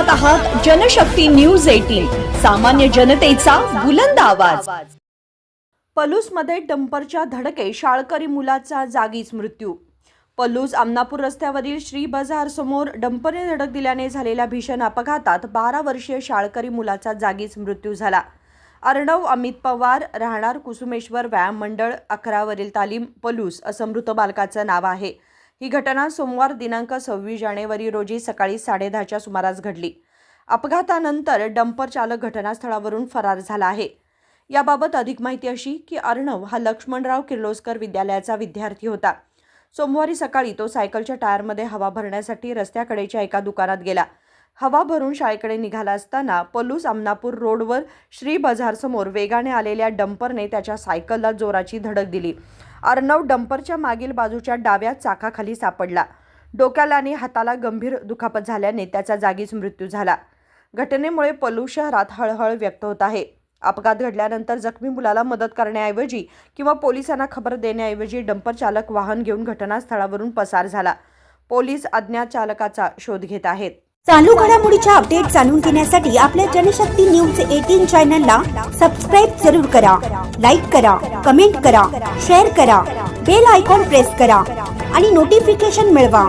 पाहत आहात जनशक्ती न्यूज 18, सामान्य जनतेचा बुलंद आवाज। पलूसमध्ये डंपरच्या धडके शाळकरी मुलाचा जागीच मृत्यू। पलूस आमनापूर रस्त्यावरील श्री बाजार समोर डंपरने धडक दिल्याने झालेल्या भीषण अपघातात 12 वर्षीय शाळकरी मुलाचा जागीच मृत्यू झाला। अर्णव अमित पवार, राहणार कुसुमेश्वर व्यायाम मंडळ 11 वरील तालीम, पलूस असं मृत बालकाचं नाव आहे। ही घटना सोमवार दिनांक 26 जानेवारी रोजी सकाळी 10:30च्या सुमारास घडली। अपघातानंतर डंपर चालक घटनास्थळावरून फरार झाला आहे। याबाबत अधिक माहिती अशी की अर्णव हा लक्ष्मणराव किर्लोस्कर विद्यालयाचा विद्यार्थी होता। सोमवारी सकाळी तो सायकलच्या टायरमध्ये हवा भरण्यासाठी रस्त्याकडेच्या एका दुकानात गेला। हवा भरून शाळेकडे निघाला असताना पलूस आमनापूर रोडवर श्री बाजार समोर वेगाने आलेल्या डंपरने त्याच्या सायकलला जोराची धडक दिली। अर्णव डंपरच्या मागील बाजूच्या डाव्या चाकाखाली सापडला। डोक्याला आणि हाताला गंभीर दुखापत झाल्याने त्याचा जागीच मृत्यू झाला। घटनेमुळे पलूस शहरात हळहळ व्यक्त होत आहे। अपघात घडल्यानंतर जखमी मुलाला मदत करण्याऐवजी किंवा पोलिसांना खबर देण्याऐवजी डंपर चालक वाहन घेऊन घटनास्थळावरून पसार झाला। पोलीस अज्ञात चालकाचा शोध घेत आहेत। चालू घडामोडीच्या अपडेट जाणून घेण्यासाठी आपल्या जनशक्ती न्यूज 18 चॅनलला सबस्क्राइब जरूर करा, लाईक करा, कमेंट करा, शेअर करा, बेल आयकॉन प्रेस करा आणि नोटिफिकेशन मिळवा।